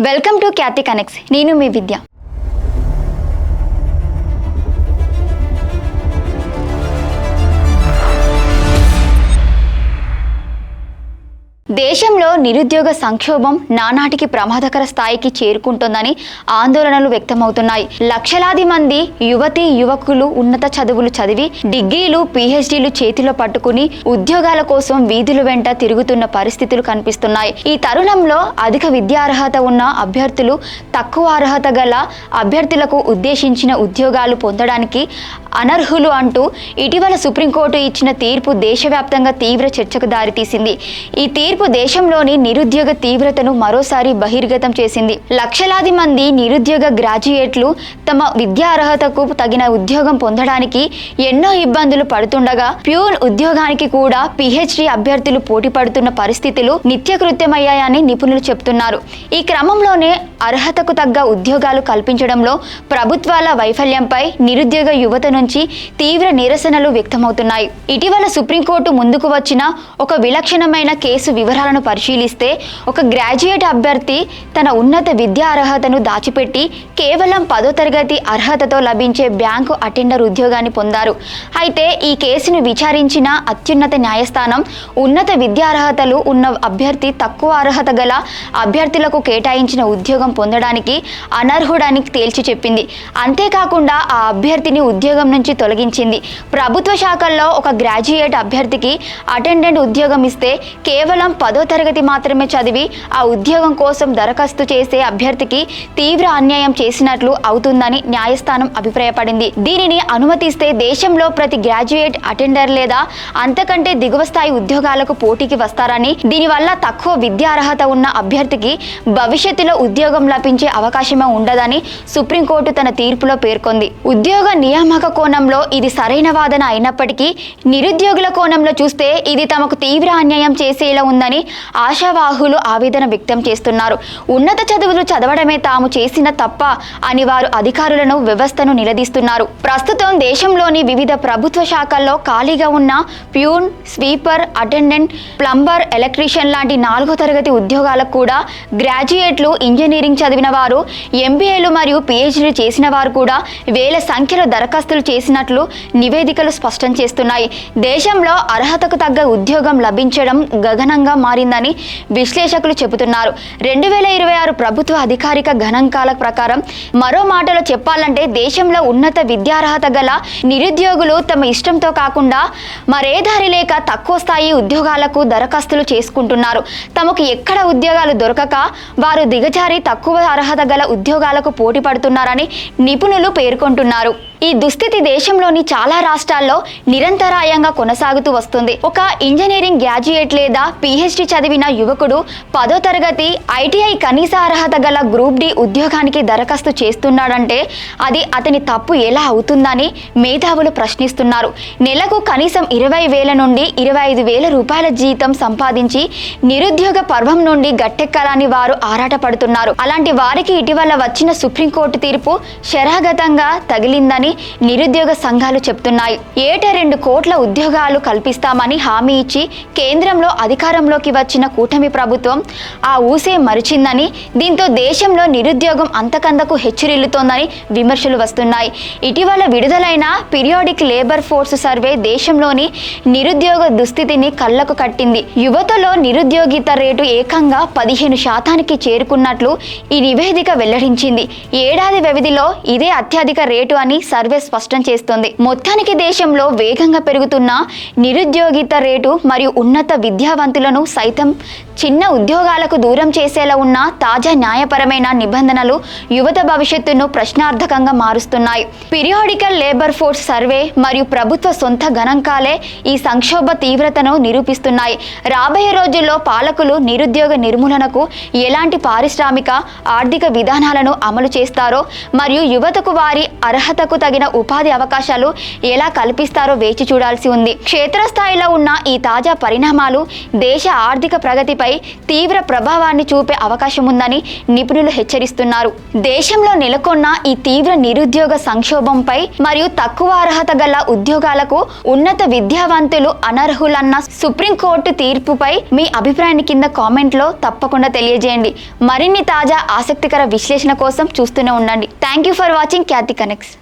Welcome to Khyati connects. నేను మీ విద్య. దేశంలో నిరుద్యోగ సంక్షోభం నానాటికి ప్రమాదకర స్థాయికి చేరుకుంటోందని ఆందోళనలు వ్యక్తమవుతున్నాయి. లక్షలాది మంది యువతీ యువకులు ఉన్నత చదువులు చదివి డిగ్రీలు పిహెచ్డీలు చేతిలో పట్టుకుని ఉద్యోగాల కోసం వీధుల వెంట తిరుగుతున్న పరిస్థితులు కనిపిస్తున్నాయి. ఈ తరుణంలో అధిక విద్యార్హత ఉన్న అభ్యర్థులు తక్కువ అర్హత గల అభ్యర్థులకు ఉద్దేశించిన ఉద్యోగాలు పొందడానికి అనర్హులు అంటూ ఇటీవల సుప్రీంకోర్టు ఇచ్చిన తీర్పు దేశవ్యాప్తంగా తీవ్ర చర్చకు దారితీసింది. ఈ తీర్పు దేశంలోని నిరుద్యోగ తీవ్రతను మరోసారి బహిర్గతం చేసింది. లక్షలాది మంది నిరుద్యోగ గ్రాడ్యుయేట్లు తమ విద్యా అర్హతకు తగిన ఉద్యోగం పొందడానికి ఎన్నో ఇబ్బందులు పడుతుండగా ప్యూన్ ఉద్యోగానికి కూడా పిహెచ్డి అభ్యర్థులు పోటీ పడుతున్న పరిస్థితులు నిత్యకృత్యమయ్యాయని నిపుణులు చెబుతున్నారు. ఈ క్రమంలోనే అర్హతకు తగ్గ ఉద్యోగాలు కల్పించడంలో ప్రభుత్వాల వైఫల్యంపై నిరుద్యోగ యువత నుంచి తీవ్ర నిరసనలు వ్యక్తమవుతున్నాయి. ఇటీవల సుప్రీంకోర్టు ముందుకు వచ్చిన ఒక విలక్షణమైన కేసు వివరాలను పరిశీలిస్తే ఒక గ్రాడ్యుయేట్ అభ్యర్థి తన ఉన్నత విద్యా అర్హతను దాచిపెట్టి కేవలం 10వ తరగతి అర్హతతో లభించే బ్యాంకు అటెండర్ ఉద్యోగాన్ని పొందారు. అయితే ఈ కేసును విచారించిన అత్యున్నత న్యాయస్థానం ఉన్నత విద్యా అర్హతలు ఉన్న అభ్యర్థి తక్కువ అర్హత గల అభ్యర్థులకు కేటాయించిన ఉద్యోగం పొందడానికి అనర్హుడని తేల్చి చెప్పింది. అంతేకాకుండా ఆ అభ్యర్థిని ఉద్యోగం నుంచి తొలగించింది. ప్రభుత్వ శాఖల్లో ఒక గ్రాడ్యుయేట్ అభ్యర్థికి అటెండెంట్ ఉద్యోగం ఇస్తే కేవలం 10వ తరగతి మాత్రమే చదివి ఆ ఉద్యోగం కోసం దరఖాస్తు చేసే అభ్యర్థికి తీవ్ర అన్యాయం చేసినట్లు అవుతుందని న్యాయస్థానం అభిప్రాయపడింది. దీనిని అనుమతిస్తే దేశంలో ప్రతి గ్రాడ్యుయేట్ అటెండర్ లేదా అంతకంటే దిగువ స్థాయి ఉద్యోగాలకు పోటీకి వస్తారని, దీనివల్ల తక్కువ విద్యా అర్హత ఉన్న అభ్యర్థికి భవిష్యత్తులో ఉద్యోగం లభించే అవకాశమే ఉండదని సుప్రీంకోర్టు తన తీర్పులో పేర్కొంది. ఉద్యోగ నియామక కోణంలో ఇది సరైన వాదన అయినప్పటికీ నిరుద్యోగుల కోణంలో చూస్తే ఇది తమకు తీవ్ర అన్యాయం చేసేలా ఉందని ఆశావాహులు ఆవేదన వ్యక్తం చేస్తున్నారు. ఉన్నత చదువులు చదవడమే తాము చేసిన తప్ప అని వారు అధికారులను వ్యవస్థను నిలదీస్తున్నారు. ప్రస్తుతం దేశంలోని వివిధ ప్రభుత్వ శాఖల్లో ఖాళీగా ఉన్న peon, sweeper, attendant, plumber, electrician లాంటి 4వ తరగతి ఉద్యోగాలకు కూడా గ్రాడ్యుయేట్లు, ఇంజనీరింగ్ చదివిన వారు, ఎంబీఏలు మరియు పిహెచ్డీలు చేసిన వారు కూడా వేల సంఖ్యలో దరఖాస్తులు చేసినట్లు నివేదికలు స్పష్టం చేస్తున్నాయి. దేశంలో అర్హతకు తగ్గ ఉద్యోగం లభించడం గగనంగా మారిందని విశ్లేషకులు చెబుతున్నారు. 2026 ప్రభుత్వ అధికారిక గణాంకాల ప్రకారం మరో మాటలో చెప్పాలంటే దేశంలో ఉన్నత విద్యార్హత గల నిరుద్యోగులు తమ ఇష్టంతో కాకుండా మరే దారి లేక తక్కువ స్థాయి ఉద్యోగాలకు దరఖాస్తులు చేసుకుంటున్నారు. తమకు ఎక్కడ ఉద్యోగాలు దొరకక వారు దిగజారి తక్కువ అర్హత గల ఉద్యోగాలకు పోటీ పడుతున్నారని నిపుణులు పేర్కొంటున్నారు. ఈ దుస్థితి దేశంలోని చాలా రాష్ట్రాల్లో నిరంతరాయంగా కొనసాగుతూ వస్తుంది. ఒక ఇంజనీరింగ్ గ్రాడ్యుయేట్ లేదా పిహెచ్డి చదివిన యువకుడు 10వ తరగతి ఐటీఐ కనీస అర్హత గల గ్రూప్ డి ఉద్యోగానికి దరఖాస్తు చేస్తున్నాడంటే అది అతని తప్పు ఎలా అవుతుందని మేధావులు ప్రశ్నిస్తున్నారు. నెలకు కనీసం 20,000 నుండి 25,000 రూపాయల జీతం సంపాదించి నిరుద్యోగ పర్వం నుండి గట్టెక్కాలని వారు ఆరాటపడుతున్నారు. అలాంటి వారికి ఇటీవల వచ్చిన సుప్రీంకోర్టు తీర్పు శరాఘాతంగా తగిలిందని నిరుద్యోగ సంఘాలు చెప్తున్నాయి. ఏటా 2 కోట్ల ఉద్యోగాలు కల్పిస్తామని హామీ ఇచ్చి కేంద్రంలో అధికారంలోకి వచ్చిన కూటమి ప్రభుత్వం ఆ ఊసే మరిచిందని, దీంతో దేశంలో నిరుద్యోగం అంతకంతకు హెచ్చురిల్లుతోందని విమర్శలు వస్తున్నాయి. ఇటీవల విడుదలైన పీరియాడిక్ లేబర్ ఫోర్స్ సర్వే దేశంలోని నిరుద్యోగ దుస్థితిని కళ్లకు కట్టింది. యువతలో నిరుద్యోగిత రేటు ఏకంగా 15% చేరుకున్నట్లు ఈ నివేదిక వెల్లడించింది. ఏడాది వ్యవధిలో ఇదే అత్యధిక రేటు అని సర్వే స్పష్టం చేస్తోంది. మొత్తానికి దేశంలో వేగంగా పెరుగుతున్న నిరుద్యోగిత రేటు మరియు ఉన్నత విద్యావంతులను సైతం చిన్న ఉద్యోగాలకు దూరం చేసేలా ఉన్న తాజా న్యాయపరమైన నిబంధనలు యువత భవిష్యత్తును ప్రశ్నార్థకంగా మారుస్తున్నాయి. పీరియాడికల్ లేబర్ ఫోర్స్ సర్వే మరియు ప్రభుత్వ సొంత గణాంకాలే ఈ సంక్షోభ తీవ్రతను నిరూపిస్తున్నాయి. రాబోయే రోజుల్లో పాలకులు నిరుద్యోగ నిర్మూలనకు ఎలాంటి పారిశ్రామిక, ఆర్థిక విధానాలను అమలు చేస్తారో మరియు యువతకు వారి అర్హతకు తగిన ఉపాధి అవకాశాలు ఎలా కల్పిస్తారో వేచి చూడాల్సి ఉంది. క్షేత్రస్థాయిలో ఉన్న ఈ తాజా పరిణామాలు దేశ ఆర్థిక ప్రగతిపై తీవ్ర ప్రభావాన్ని చూపే అవకాశం ఉందని నిపుణులు హెచ్చరిస్తున్నారు. దేశంలో నెలకొన్న ఈ తీవ్ర నిరుద్యోగ సంక్షోభంపై మరియు తక్కువ అర్హత గల ఉద్యోగాలకు ఉన్నత విద్యావంతులు అనర్హులన్న సుప్రీంకోర్టు తీర్పుపై మీ అభిప్రాయాన్ని కింద కామెంట్లో తప్పకుండా తెలియజేయండి. మరిన్ని తాజా ఆసక్తికర విశ్లేషణ కోసం చూస్తూనే ఉండండి. Thank you for watching Khyati connects.